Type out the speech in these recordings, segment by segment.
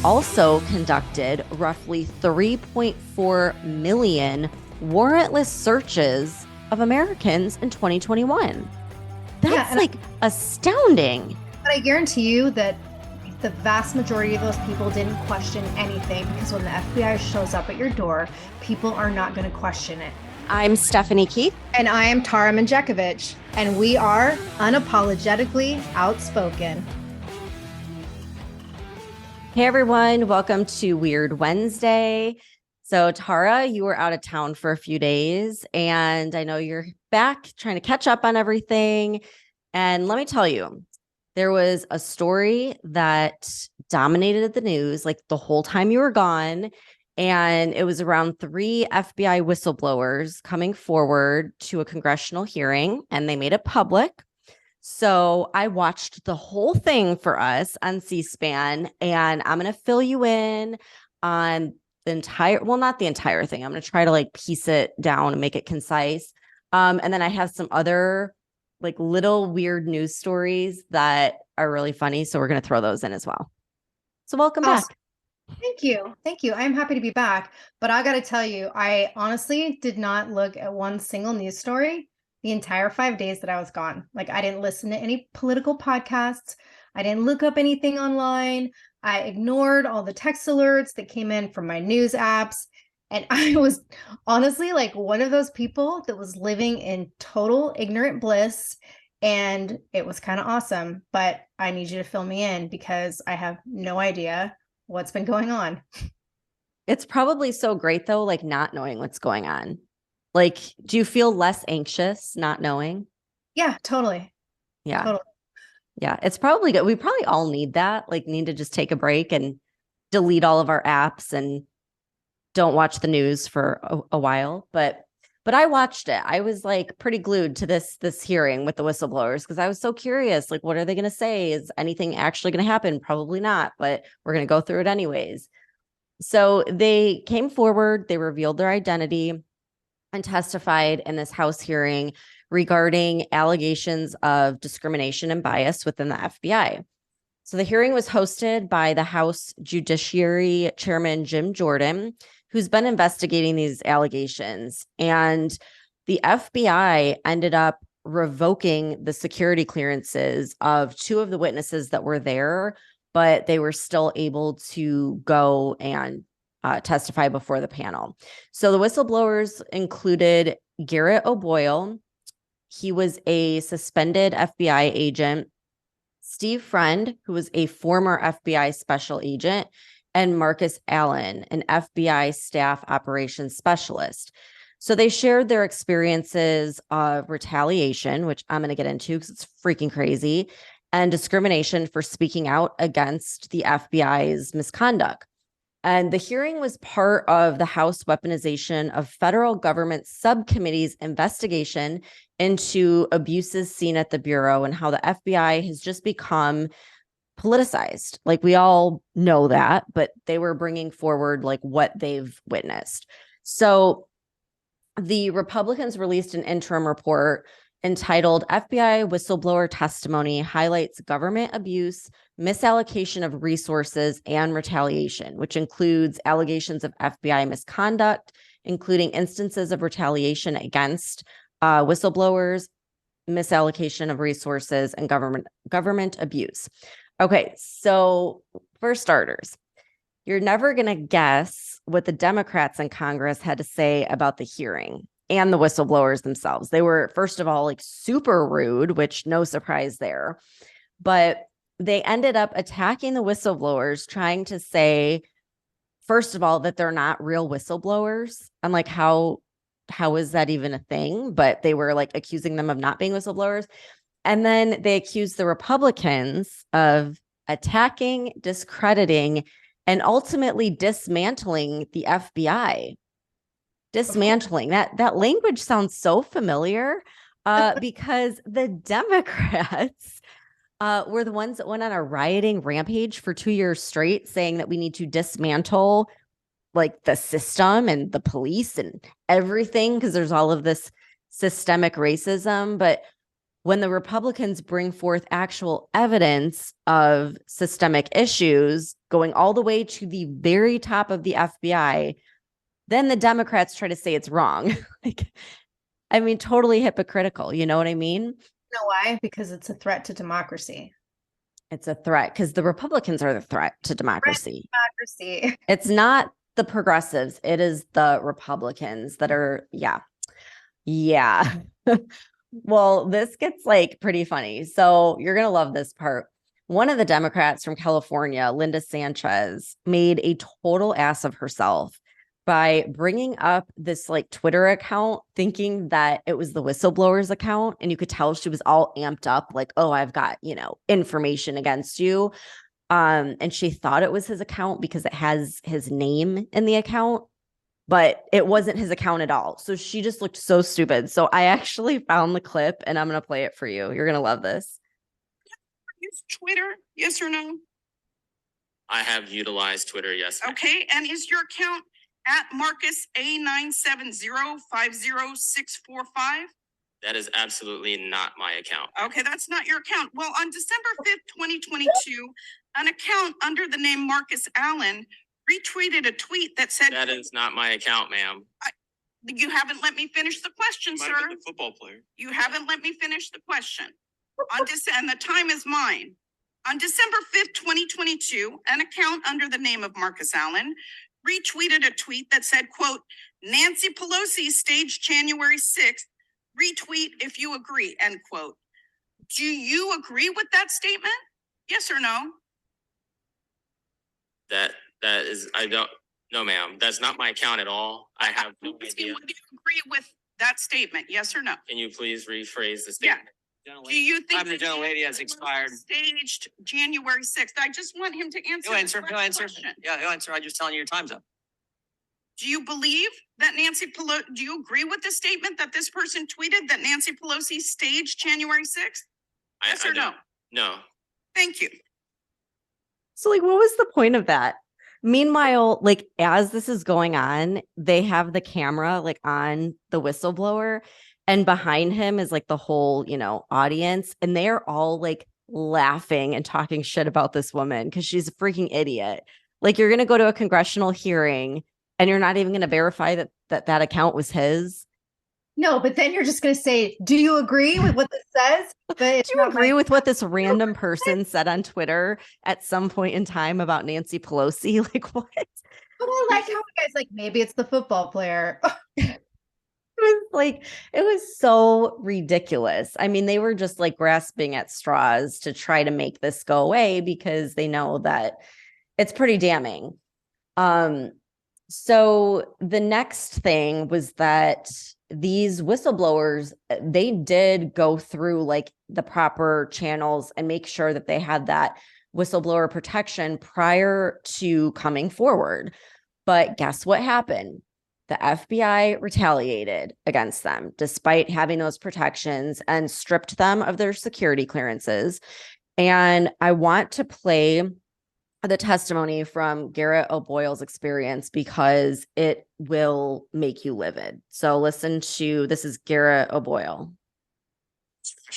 also conducted roughly 3.4 million warrantless searches of Americans in 2021. That's astounding. But I guarantee you that the vast majority of those people didn't question anything, because when the FBI shows up at your door, people are not going to question it. I'm Stephanie Keith. And I am Tara Manjekovic. And we are unapologetically outspoken. Hey, everyone. Welcome to Weird Wednesday. So, Tara, you were out of town for a few days, and I know you're back trying to catch up on everything. And let me tell you, there was a story that dominated the news like the whole time you were gone. And it was around 3 FBI whistleblowers coming forward to a congressional hearing, and they made it public. So I watched the whole thing for us on C-SPAN, and I'm going to fill you in on the entire, well, not the entire thing. I'm going to try to piece it down and make it concise. And then I have some other little weird news stories that are really funny. So we're going to throw those in as well. So welcome back. Thank you. Thank you. I'm happy to be back. But I got to tell you, I honestly did not look at one single news story the entire 5 days that I was gone. I didn't listen to any political podcasts. I didn't look up anything online. I ignored all the text alerts that came in from my news apps. And I was honestly one of those people that was living in total ignorant bliss. And it was kind of awesome. But I need you to fill me in because I have no idea what's been going on. It's probably so great, though, not knowing what's going on. Do you feel less anxious not knowing? Yeah, totally. Yeah. Totally. Yeah, it's probably good. We probably all need that, need to just take a break and delete all of our apps and don't watch the news for a while. But I watched it. I was pretty glued to this hearing with the whistleblowers because I was so curious. What are they going to say? Is anything actually going to happen? Probably not, but we're going to go through it anyways. So they came forward, they revealed their identity and testified in this House hearing regarding allegations of discrimination and bias within the FBI. So the hearing was hosted by the House Judiciary Chairman Jim Jordan, who's been investigating these allegations. And the FBI ended up revoking the security clearances of 2 of the witnesses that were there, but they were still able to go and testify before the panel. So the whistleblowers included Garrett O'Boyle. He was a suspended FBI agent. Steve Friend, who was a former FBI special agent, and Marcus Allen, an FBI staff operations specialist. So they shared their experiences of retaliation, which I'm going to get into because it's freaking crazy, and discrimination for speaking out against the FBI's misconduct. And the hearing was part of the House Weaponization of Federal Government Subcommittee's investigation into abuses seen at the Bureau and how the FBI has just become politicized. We all know that, but they were bringing forward what they've witnessed. So the Republicans released an interim report entitled FBI Whistleblower Testimony Highlights Government Abuse, Misallocation of Resources, and Retaliation, which includes allegations of FBI misconduct, including instances of retaliation against whistleblowers, misallocation of resources, and government abuse. Okay, so for starters, you're never going to guess what the Democrats in Congress had to say about the hearing and the whistleblowers themselves. They were, first of all, super rude, which no surprise there. But they ended up attacking the whistleblowers, trying to say, first of all, that they're not real whistleblowers. I'm how is that even a thing? But they were accusing them of not being whistleblowers. And then they accused the Republicans of attacking, discrediting, and ultimately dismantling the FBI. Dismantling. That language sounds so familiar because the Democrats were the ones that went on a rioting rampage for 2 years straight, saying that we need to dismantle the system and the police and everything because there's all of this systemic racism. But when the Republicans bring forth actual evidence of systemic issues going all the way to the very top of the FBI, then the Democrats try to say it's wrong. Like, I mean, totally hypocritical. You know what I mean? You know why? Because it's a threat to democracy. It's a threat because the Republicans are the threat to democracy. Democracy. It's not the progressives. It is the Republicans that are, yeah. Yeah. Well, this gets like pretty funny. So you're going to love this part. One of the Democrats from California, Linda Sanchez, made a total ass of herself by bringing up this like Twitter account, thinking that it was the whistleblowers account. And you could tell she was all amped up, like, oh, I've got, information against you. And she thought it was his account because it has his name in the account, but it wasn't his account at all. So she just looked so stupid. So I actually found the clip and I'm going to play it for you. You're going to love this. Use Twitter, yes or no? I have utilized Twitter, yes. Ma'am. Okay, and is your account at Marcus A970506445? That is absolutely not my account. Okay, that's not your account. Well, on December 5th, 2022, an account under the name Marcus Allen retweeted a tweet that said— That is not my account, ma'am. You haven't let me finish the question, You might sir. have been the football player. You haven't let me finish the question. And the time is mine. On December 5th, 2022, an account under the name of Marcus Allen retweeted a tweet that said, quote, Nancy Pelosi staged January 6th, retweet if you agree, end quote. Do you agree with that statement? Yes or no? That is, I don't, no, ma'am. That's not my account at all. I have no idea. Do you agree with that statement? Yes or no? Can you please rephrase the statement? Do you think I'm the gentle lady has expired. Staged January 6th? I just want him to answer. He'll answer. Question. Yeah, he'll answer. I'm just telling you your time's up. Do you believe that Nancy Pelosi, do you agree with the statement that this person tweeted that Nancy Pelosi staged January 6th? Yes or no? No. Thank you. So like, what was the point of that? Meanwhile, like as this is going on, they have the camera like on the whistleblower and behind him is like the whole, audience. And they're all like laughing and talking shit about this woman because she's a freaking idiot. Like you're going to go to a congressional hearing and you're not even going to verify that account was his. No, but then you're just going to say, do you agree with what this says? But do you agree with what this random person said on Twitter at some point in time about Nancy Pelosi? Like what? But I like how you guys like, maybe it's the football player. It was so ridiculous. I mean, they were just like grasping at straws to try to make this go away because they know that it's pretty damning. So the next thing was that these whistleblowers, they did go through like the proper channels and make sure that they had that whistleblower protection prior to coming forward. But guess what happened? The FBI retaliated against them despite having those protections and stripped them of their security clearances. And I want to play the testimony from Garrett O'Boyle's experience because it will make you livid. So listen to, this is Garrett O'Boyle.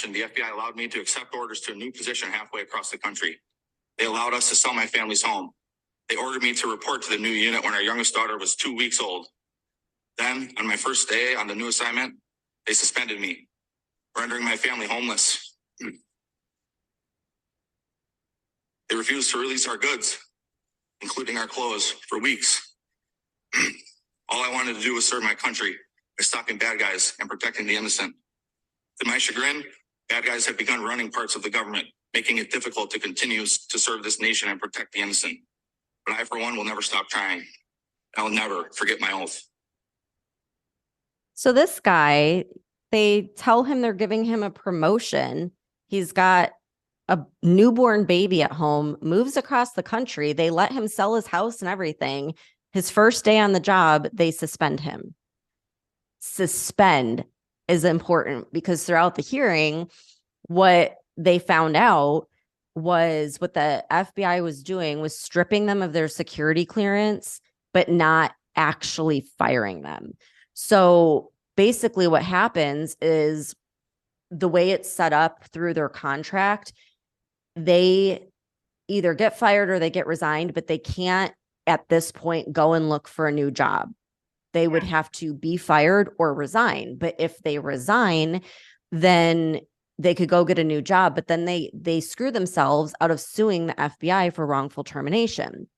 The FBI allowed me to accept orders to a new position halfway across the country. They allowed us to sell my family's home. They ordered me to report to the new unit when our youngest daughter was 2 weeks old. Then, on my first day on the new assignment, they suspended me, rendering my family homeless. They refused to release our goods, including our clothes, for weeks. All I wanted to do was serve my country by stopping bad guys and protecting the innocent. To my chagrin, bad guys have begun running parts of the government, making it difficult to continue to serve this nation and protect the innocent. But I, for one, will never stop trying. I will never forget my oath. So this guy, they tell him they're giving him a promotion. He's got a newborn baby at home, moves across the country. They let him sell his house and everything. His first day on the job, they suspend him. Suspend is important because throughout the hearing, what they found out was what the FBI was doing was stripping them of their security clearance, but not actually firing them. So basically what happens is the way it's set up through their contract, they either get fired or they get resigned, but they can't at this point go and look for a new job. They would have to be fired or resign. But if they resign, then they could go get a new job, but then they screw themselves out of suing the FBI for wrongful termination.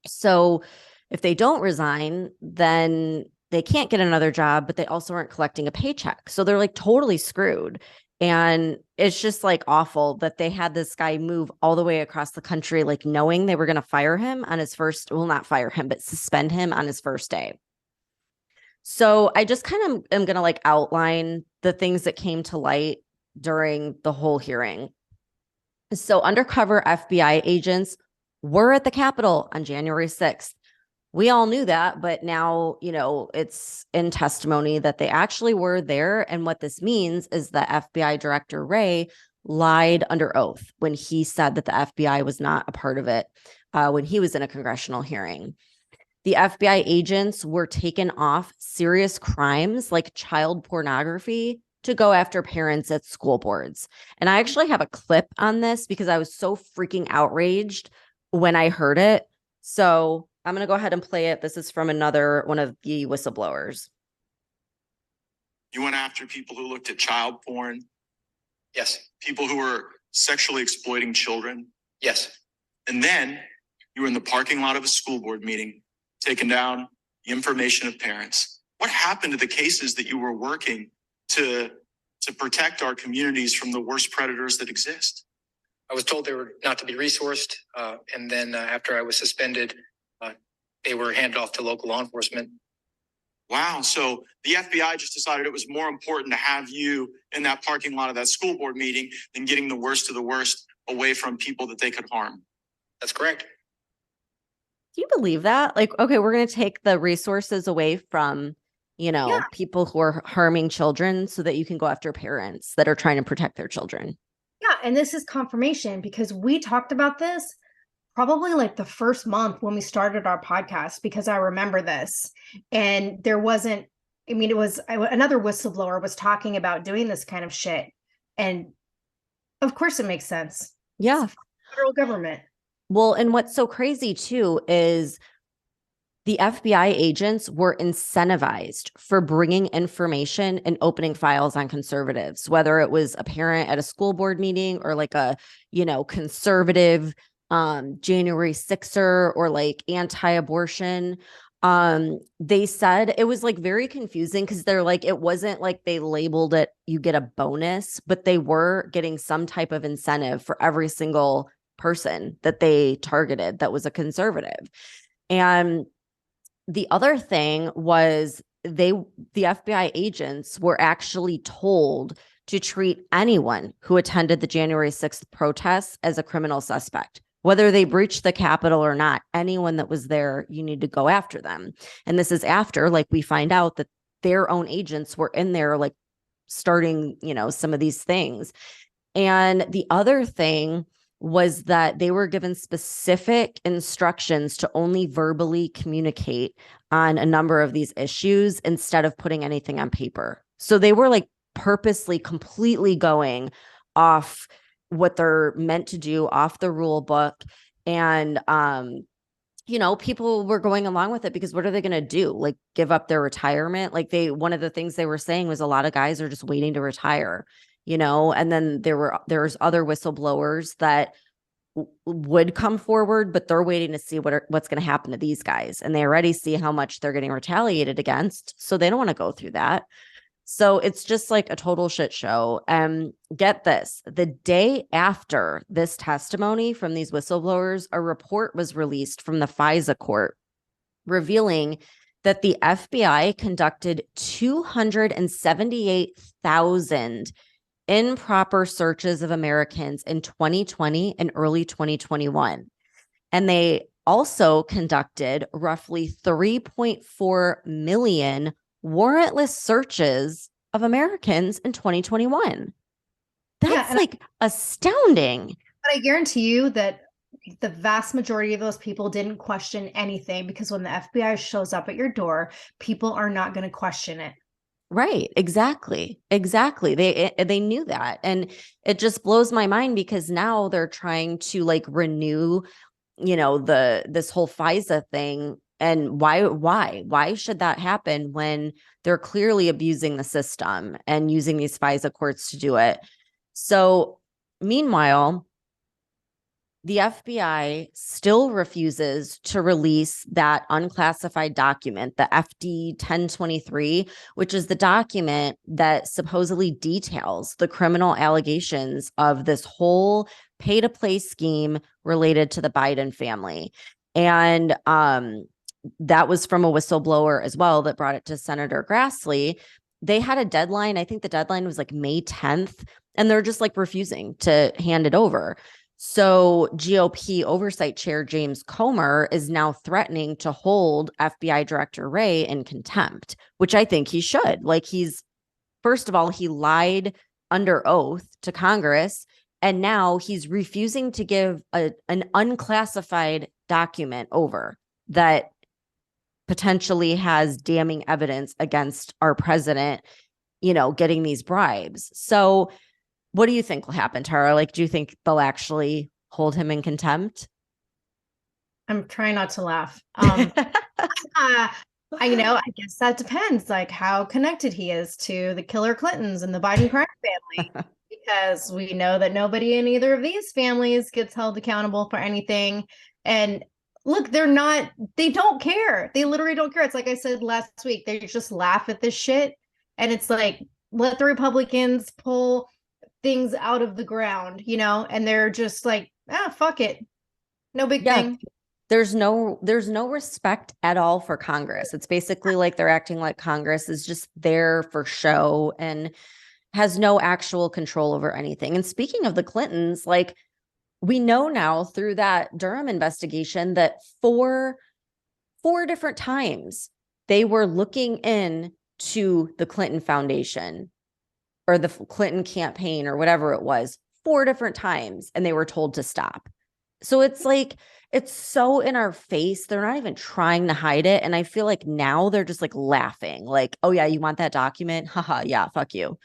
So if they don't resign, then they can't get another job, but they also aren't collecting a paycheck. So they're like totally screwed. And it's just like awful that they had this guy move all the way across the country, like knowing they were going to fire him on his first, well, not fire him, but suspend him on his first day. So I just kind of am going to like outline the things that came to light during the whole hearing. So undercover FBI agents were at the Capitol on January 6th. We all knew that, but now, you know, it's in testimony that they actually were there. And what this means is that FBI Director Wray lied under oath when he said that the FBI was not a part of it when he was in a congressional hearing. The FBI agents were taken off serious crimes like child pornography to go after parents at school boards. And I actually have a clip on this because I was so freaking outraged when I heard it. So I'm going to go ahead and play it. This is from another one of the whistleblowers. You went after people who looked at child porn, Yes, people who were sexually exploiting children. yes. And then you were in the parking lot of a school board meeting, taking down the information of parents. What happened to the cases that you were working to protect our communities from the worst predators that exist? I was told they were not to be resourced. And then after I was suspended, they were handed off to local law enforcement. Wow. So the FBI just decided it was more important to have you in that parking lot of that school board meeting than getting the worst of the worst away from people that they could harm. That's correct. Do you believe that? Like, okay, we're going to take the resources away from, you know, Yeah. people who are harming children so that you can go after parents that are trying to protect their children. Yeah, and this is confirmation because we talked about this probably like the first month when we started our podcast, because I remember this. And there wasn't, I mean, it was another whistleblower was talking about doing this kind of shit. And of course it makes sense. Yeah. It's the federal government. Well, and what's so crazy too is the FBI agents were incentivized for bringing information and opening files on conservatives, whether it was a parent at a school board meeting or like a, you know, conservative January 6er or like anti-abortion. They said it was like very confusing because they're like, it wasn't like they labeled it, you get a bonus, but they were getting some type of incentive for every single person that they targeted that was a conservative. And the other thing was the FBI agents were actually told to treat anyone who attended the January 6th protests as a criminal suspect. Whether they breached the Capitol or not, anyone that was there, you need to go after them. And this is after, like, we find out that their own agents were in there, like, starting, you know, some of these things. And the other thing was that they were given specific instructions to only verbally communicate on a number of these issues instead of putting anything on paper. So they were like purposely completely going off what they're meant to do, off the rule book. And, you know, people were going along with it because what are they going to do? Like give up their retirement? Like one of the things they were saying was a lot of guys are just waiting to retire, you know, and then there's other whistleblowers that would come forward, but they're waiting to see what's going to happen to these guys. And they already see how much they're getting retaliated against. So they don't want to go through that. So it's just like a total shit show. Get this, the day after this testimony from these whistleblowers, a report was released from the FISA court revealing that the FBI conducted 278,000 improper searches of Americans in 2020 and early 2021. And they also conducted roughly 3.4 million warrantless searches of Americans in 2021. That's like astounding. But I guarantee you that the vast majority of those people didn't question anything, because when the FBI shows up at your door, people are not going to question it. Right. Exactly. Exactly. They knew that. And it just blows my mind because now they're trying to like renew, this whole FISA thing. And why should that happen when they're clearly abusing the system and using these FISA courts to do it? So meanwhile, the FBI still refuses to release that unclassified document, the FD 1023, which is the document that supposedly details the criminal allegations of this whole pay to play scheme related to the Biden family. And that was from a whistleblower as well that brought it to Senator Grassley. They had a deadline. I think the deadline was like May 10th, and they're just like refusing to hand it over. So GOP oversight chair James Comer is now threatening to hold FBI Director Wray in contempt, which I think he should. Like first of all, he lied under oath to Congress, and now he's refusing to give an unclassified document over that potentially has damning evidence against our president, getting these bribes. So what do you think will happen, Tara? Like, do you think they'll actually hold him in contempt? I'm trying not to laugh. I guess that depends, like how connected he is to the killer Clintons and the Biden crime family, because we know that nobody in either of these families gets held accountable for anything. And look, they don't care. They literally don't care. It's like I said last week, they just laugh at this shit. And it's like, let the Republicans pull things out of the ground, and they're just like, fuck it. No big thing. There's no respect at all for Congress. It's basically like they're acting like Congress is just there for show and has no actual control over anything. And speaking of the Clintons, like we know now through that Durham investigation that four different times they were looking into the Clinton Foundation or the Clinton campaign or whatever it was 4 different times, and they were told to stop. So it's like, it's so in our face. They're not even trying to hide it. And I feel like now they're just like laughing, like, oh yeah, you want that document? Haha, yeah, fuck you.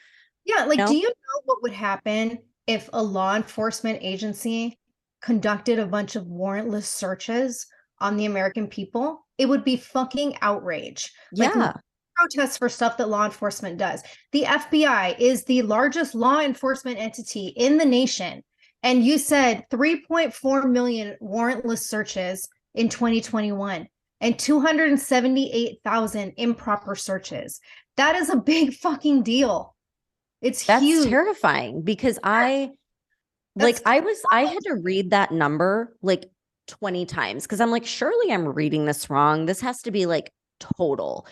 Yeah, like, do you know what would happen if a law enforcement agency conducted a bunch of warrantless searches on the American people? It would be fucking outrage. Yeah. Like, protests for stuff that law enforcement does. The FBI is the largest law enforcement entity in the nation. And you said 3.4 million warrantless searches in 2021 and 278,000 improper searches. That is a big fucking deal. That's huge. Terrifying because I had to read that number like 20 times because I'm like, surely I'm reading this wrong. This has to be like total.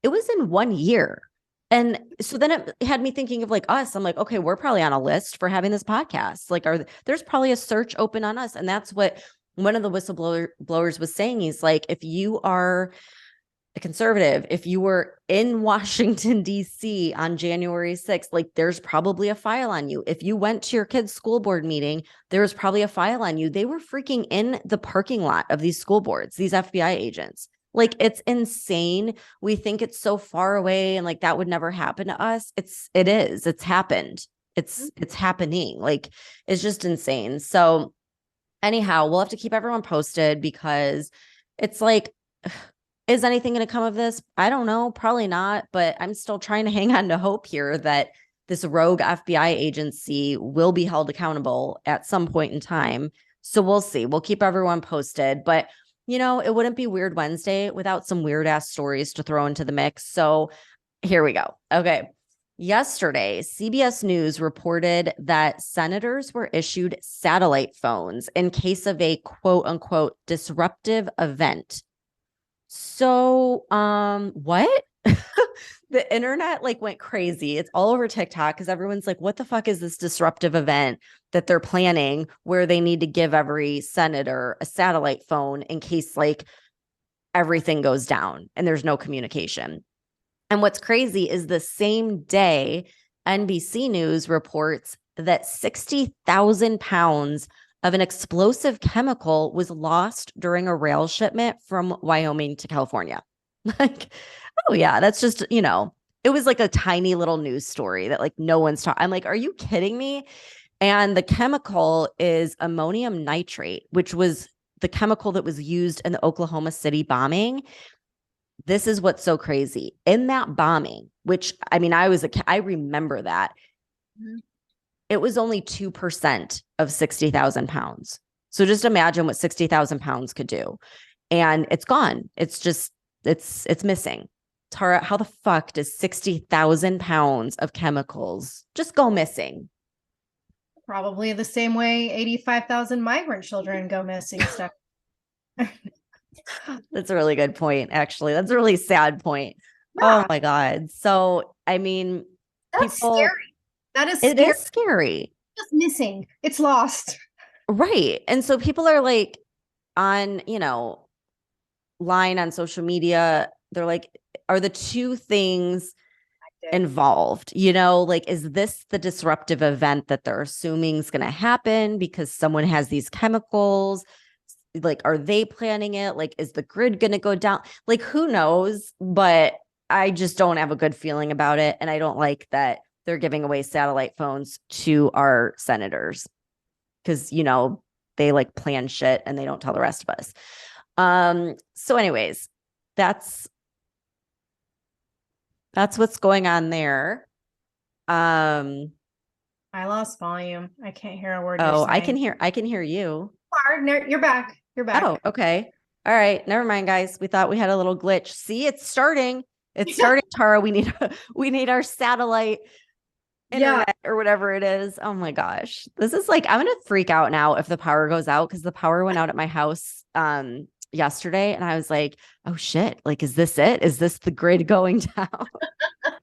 It was in 1 year. And so then it had me thinking of like us. I'm like, okay, we're probably on a list for having this podcast. Like, there's probably a search open on us. And that's what one of the whistleblowers was saying. He's like, if you are a conservative, if you were in Washington, D.C. on January 6th, like there's probably a file on you. If you went to your kid's school board meeting, there was probably a file on you. They were freaking in the parking lot of these school boards, these FBI agents. Like, it's insane. We think it's so far away and like that would never happen to us. It is. It's happened. It's happening. Like, it's just insane. So anyhow, we'll have to keep everyone posted because it's like, is anything going to come of this? I don't know. Probably not. But I'm still trying to hang on to hope here that this rogue FBI agency will be held accountable at some point in time. So we'll see. We'll keep everyone posted. But it wouldn't be Weird Wednesday without some weird ass stories to throw into the mix. So here we go. Okay. Yesterday, CBS News reported that senators were issued satellite phones in case of a quote unquote disruptive event. So, what? The internet like went crazy. It's all over TikTok because everyone's like, what the fuck is this disruptive event that they're planning where they need to give every senator a satellite phone in case like everything goes down and there's no communication. And what's crazy is the same day NBC News reports that 60,000 pounds of an explosive chemical was lost during a rail shipment from Wyoming to California. Like, oh yeah, that's just, it was like a tiny little news story that like no one's talking. I'm like, are you kidding me? And the chemical is ammonium nitrate, which was the chemical that was used in the Oklahoma City bombing. This is what's so crazy. In that bombing, which I mean, I remember that. Mhm. It was only 2% of 60,000 pounds. So just imagine what 60,000 pounds could do. And it's gone. It's just, it's missing. Tara, how the fuck does 60,000 pounds of chemicals just go missing? Probably the same way 85,000 migrant children go missing stuff. That's a really good point, actually. That's a really sad point. Yeah. Oh my God. So, I mean, That's scary. That is it scary. is scary. It's just missing. It's lost. Right. And so people are like on, line on social media. They're like, are the two things involved? Like, is this the disruptive event that they're assuming is going to happen because someone has these chemicals? Like, are they planning it? Like, is the grid going to go down? Like, who knows? But I just don't have a good feeling about it. And I don't like that they're giving away satellite phones to our senators because, they like plan shit and they don't tell the rest of us. So anyways, that's what's going on there. I lost volume. I can't hear a word. Oh, you're I can saying. hear you. You're back. You're back. Oh, okay. All right. Never mind, guys. We thought we had a little glitch. See, it's starting. It's starting, Tara. We need our satellite internet or whatever it is. Oh my gosh. This is like, I'm gonna freak out now if the power goes out because the power went out at my house yesterday and I was like, oh shit, like, is this it? Is this the grid going down?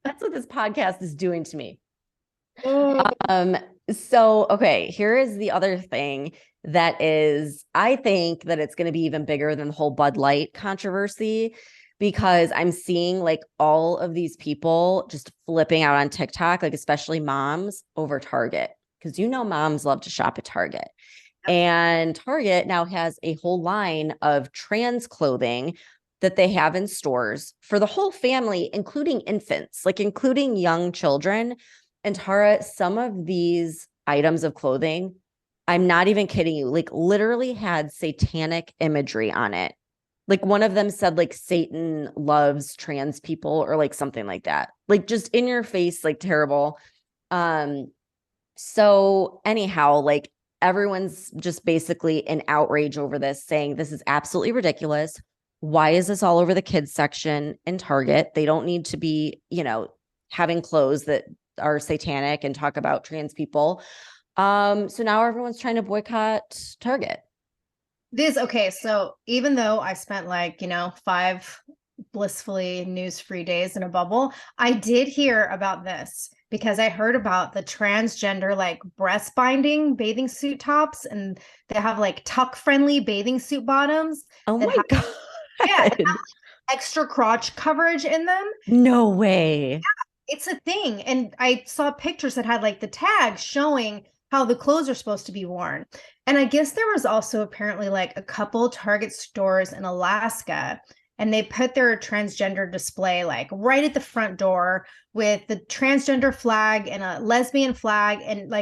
That's what this podcast is doing to me. So okay, here is the other thing that is, I think that it's going to be even bigger than the whole Bud Light controversy because I'm seeing like all of these people just flipping out on TikTok, like especially moms over Target, because moms love to shop at Target. And Target now has a whole line of trans clothing that they have in stores for the whole family, including infants, like including young children. And Tara, some of these items of clothing, I'm not even kidding you, like literally had satanic imagery on it. Like one of them said like Satan loves trans people or like something like that. Like just in your face, like terrible. So anyhow, like everyone's just basically in outrage over this, saying this is absolutely ridiculous. Why is this all over the kids section in Target? They don't need to be, having clothes that are satanic and talk about trans people. So now everyone's trying to boycott Target. Okay, so even though I spent 5 blissfully news-free days in a bubble, I did hear about this because I heard about the transgender breast binding bathing suit tops, and they have tuck-friendly bathing suit bottoms. Oh my God. Yeah, extra crotch coverage in them. No way. Yeah, it's a thing. And I saw pictures that had the tags showing how the clothes are supposed to be worn. And I guess there was also apparently a couple Target stores in Alaska, and they put their transgender display right at the front door with the transgender flag and a lesbian flag. And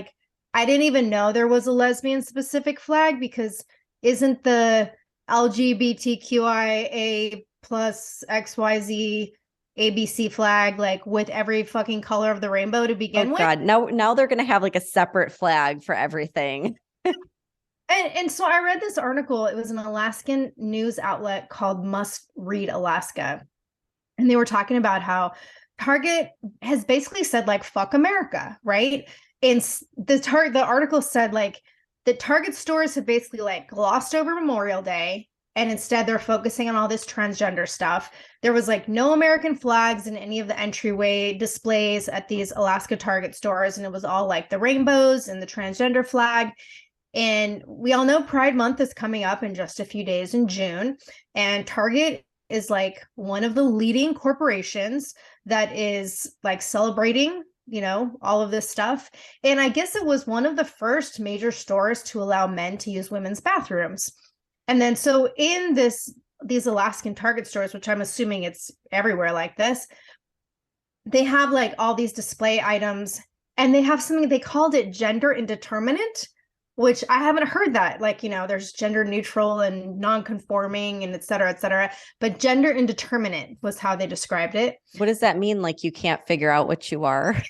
I didn't even know there was a lesbian specific flag because isn't the LGBTQIA plus XYZ ABC flag with every fucking color of the rainbow to begin with? God, now they're gonna have a separate flag for everything. And so I read this article. It was an Alaskan news outlet called Must Read Alaska, and they were talking about how Target has basically said fuck America, right? And the article said the Target stores have basically glossed over Memorial Day. And instead, they're focusing on all this transgender stuff. There was no American flags in any of the entryway displays at these Alaska Target stores. And it was all the rainbows and the transgender flag. And we all know Pride Month is coming up in just a few days in June. And Target is one of the leading corporations that is celebrating, all of this stuff. And I guess it was one of the first major stores to allow men to use women's bathrooms. And then so in these Alaskan Target stores, which I'm assuming it's everywhere like this, they have like all these display items, and they have something, they called it gender indeterminate, which I haven't heard that. Like, there's gender neutral and non-conforming and et cetera, but gender indeterminate was how they described it. What does that mean? Like you can't figure out what you are?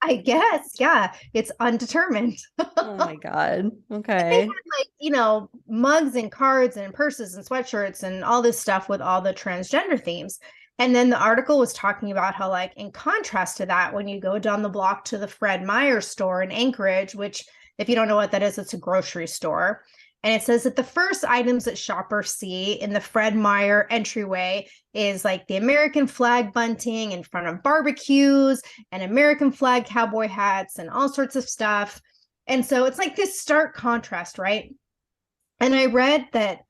I guess, yeah, it's undetermined. Oh my God. They Okay. had like, mugs and cards and purses and sweatshirts and all this stuff with all the transgender themes. And then the article was talking about how, like, in contrast to that, when you go down the block to the Fred Meyer store in Anchorage, which, if you don't know what that is, it's a grocery store. And it says that the first items that shoppers see in the Fred Meyer entryway is like the American flag bunting in front of barbecues and American flag cowboy hats and all sorts of stuff. And so it's like this stark contrast, right? And I read that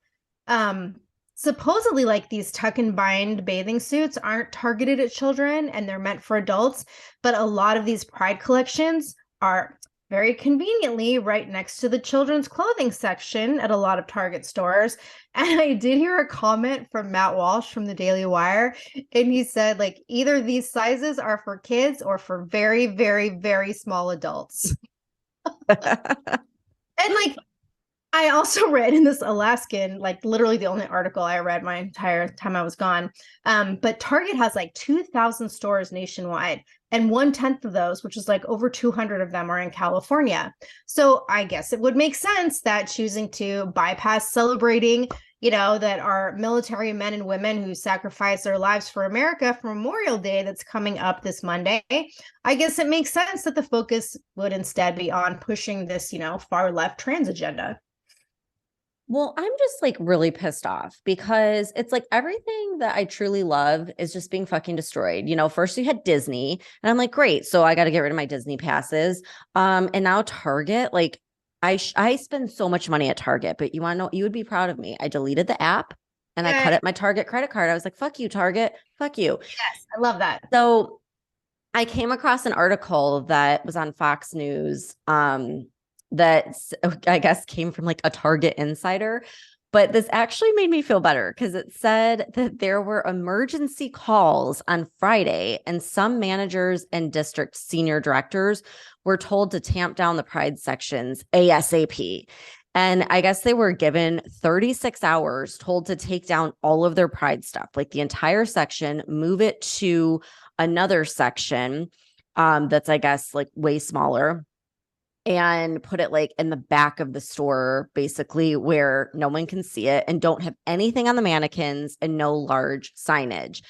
supposedly like these tuck and bind bathing suits aren't targeted at children and they're meant for adults, but a lot of these Pride collections are very conveniently right next to the children's clothing section at a lot of Target stores. And I did hear a comment from Matt Walsh from the Daily Wire, and he said, like, either these sizes are for kids or for very, very, very small adults. And like, I also read in this Alaskan, like literally the only article I read my entire time I was gone. But Target has like 2,000 stores nationwide, and 1/10 of those, which is like over 200 of them, are in California. So I guess it would make sense that choosing to bypass celebrating, that our military men and women who sacrifice their lives for America for Memorial Day that's coming up this Monday, I guess it makes sense that the focus would instead be on pushing this, far left trans agenda. Well, I'm just like really pissed off because it's like everything that I truly love is just being fucking destroyed. First you had Disney, and I'm like, great. So I got to get rid of my Disney passes. And now Target, like I spend so much money at Target, but you want to know, you would be proud of me. I deleted the app and I cut up my Target credit card. I was like, fuck you, Target. Fuck you. Yes, I love that. So I came across an article that was on Fox News, that I guess came from like a Target insider, but this actually made me feel better because it said that there were emergency calls on Friday and some managers and district senior directors were told to tamp down the Pride sections ASAP. And I guess they were given 36 hours, told to take down all of their Pride stuff, like the entire section, move it to another section that's, I guess, like way smaller, and put it like in the back of the store, basically where no one can see it, and don't have anything on the mannequins and no large signage.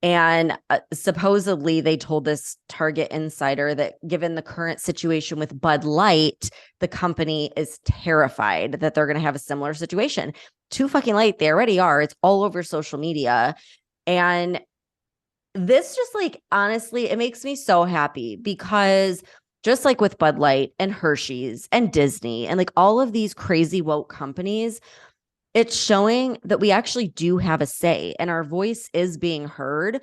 And supposedly they told this Target insider that given the current situation with Bud Light, the company is terrified that they're going to have a similar situation. Too fucking late. They already are. It's all over social media. And this just like, honestly, it makes me so happy because just like with Bud Light and Hershey's and Disney and like all of these crazy woke companies, it's showing that we actually do have a say and our voice is being heard.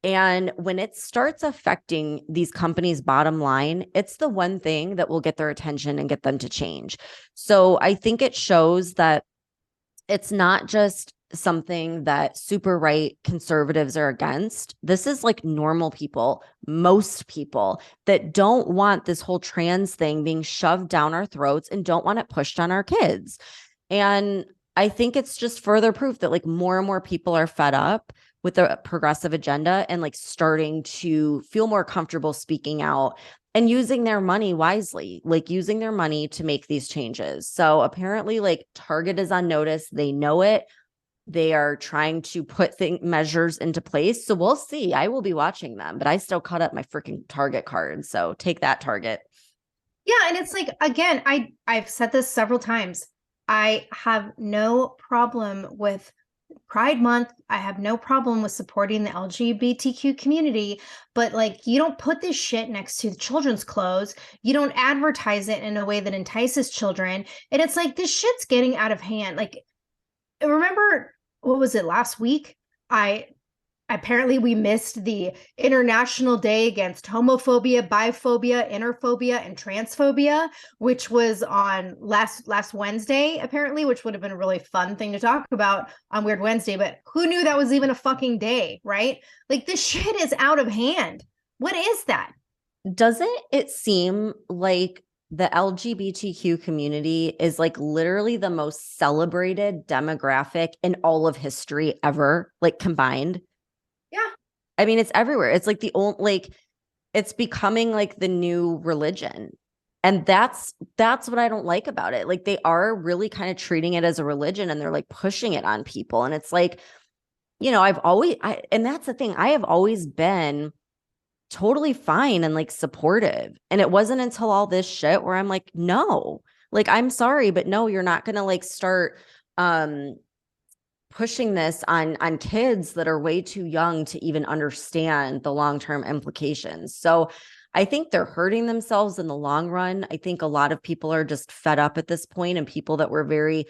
And when it starts affecting these companies' bottom line, it's the one thing that will get their attention and get them to change. So I think it shows that it's not just something that super right conservatives are against. This is like normal people, most people that don't want this whole trans thing being shoved down our throats and don't want it pushed on our kids. And I think it's just further proof that like more and more people are fed up with the progressive agenda and like starting to feel more comfortable speaking out and using their money wisely, like using their money to make these changes. So apparently like Target is on notice. They know it. They are trying to put measures into place. So we'll see. I will be watching them, but I still cut up my freaking Target card. So take that, Target. Yeah. And it's like, again, I've said this several times. I have no problem with Pride Month. I have no problem with supporting the LGBTQ community, but like, you don't put this shit next to the children's clothes. You don't advertise it in a way that entices children. And it's like, this shit's getting out of hand. Like, remember, what was it, last week? Apparently we missed the International Day Against Homophobia, Biphobia, Interphobia, and Transphobia, which was on last Wednesday, apparently, which would have been a really fun thing to talk about on Weird Wednesday. But who knew that was even a fucking day, right? Like, this shit is out of hand. What is that? Doesn't it seem like the LGBTQ community is like literally the most celebrated demographic in all of history ever, like combined? Yeah. I mean, it's everywhere. It's like the old, like, it's becoming like the new religion. And that's what I don't like about it. Like they are really kind of treating it as a religion and they're like pushing it on people. And it's like, and that's the thing. I have always been totally fine and like supportive. And it wasn't until all this shit where I'm like, no, like, I'm sorry, but no, you're not going to like start pushing this on kids that are way too young to even understand the long-term implications. So I think they're hurting themselves in the long run. I think a lot of people are just fed up at this point, and people that were very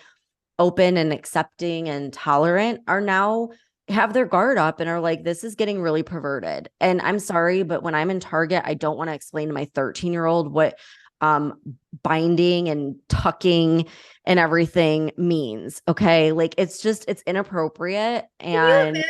open and accepting and tolerant are now have their guard up and are like, this is getting really perverted. And I'm sorry, but when I'm in Target, I don't want to explain to my 13-year-old what binding and tucking and everything means. Okay. Like it's inappropriate. And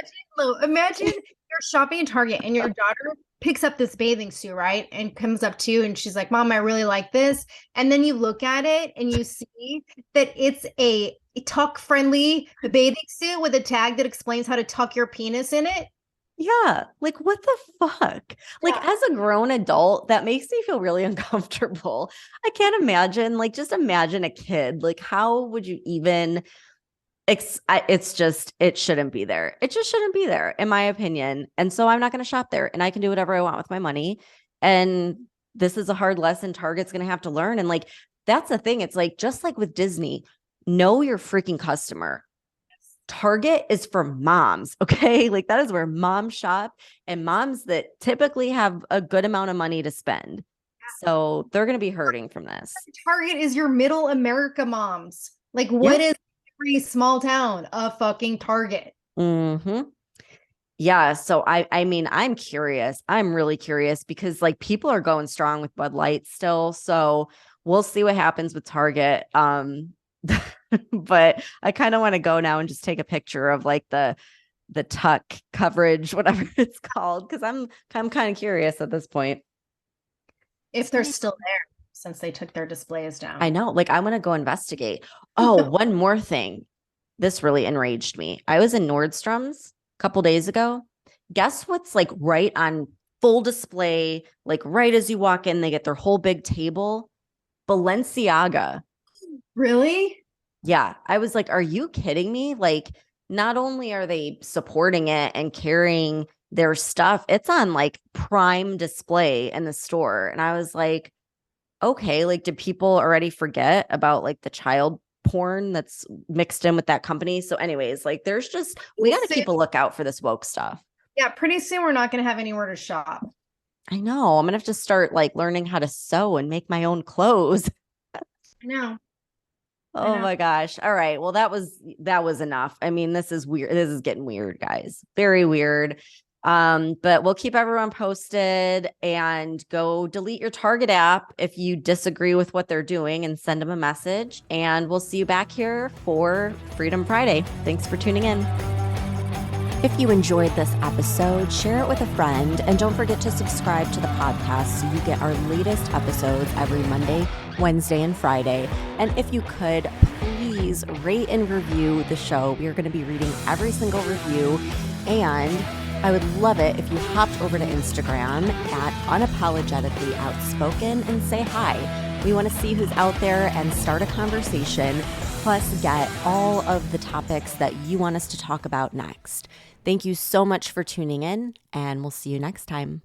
imagine you're shopping at Target and your daughter picks up this bathing suit, right? And comes up to you and she's like, Mom, I really like this. And then you look at it and you see that it's a tuck friendly bathing suit with a tag that explains how to tuck your penis in it. yeah, like what the fuck? Like Yeah. as a grown adult, that makes me feel really uncomfortable. I can't imagine, like just imagine a kid. Like how would you even it shouldn't be there. It just shouldn't be there, in my opinion. And so I'm not going to shop there, and I can do whatever I want with my money. And this is a hard lesson Target's going to have to learn. And like, that's the thing. It's like, just like with Disney, know your freaking customer. Target is for moms. Okay. Like that is where moms shop, and moms that typically have a good amount of money to spend. So they're going to be hurting from this. Target is your middle America moms. Like what is every small town? A fucking Target. Mm-hmm. Yeah. So I mean, I'm curious. I'm really curious because like people are going strong with Bud Light still. So we'll see what happens with Target. But I kind of want to go now and just take a picture of like the tuck coverage, whatever it's called, because I'm kind of curious at this point. If they're still there since they took their displays down. I know. Like I want to go investigate. Oh, one more thing. This really enraged me. I was in Nordstrom's a couple days ago. Guess what's like right on full display, like right as you walk in, they get their whole big table. Balenciaga. Really? Yeah. I was like, are you kidding me? Like, not only are they supporting it and carrying their stuff, it's on like prime display in the store. And I was like, okay, like, did people already forget about like the child porn that's mixed in with that company? So anyways, like there's just, we got to keep a lookout for this woke stuff. Yeah. Pretty soon we're not going to have anywhere to shop. I know. I'm going to have to start like learning how to sew and make my own clothes. No. Oh my gosh. All right. Well, that was enough. I mean, this is weird. This is getting weird, guys. Very weird. But we'll keep everyone posted, and go delete your Target app if you disagree with what they're doing and send them a message. And we'll see you back here for Freedom Friday. Thanks for tuning in. If you enjoyed this episode, share it with a friend, and don't forget to subscribe to the podcast so you get our latest episodes every Monday, Wednesday, and Friday. And if you could, please rate and review the show. We are going to be reading every single review, and I would love it if you hopped over to Instagram at Unapologetically Outspoken and say hi. We want to see who's out there and start a conversation, plus get all of the topics that you want us to talk about next. Thank you so much for tuning in, and we'll see you next time.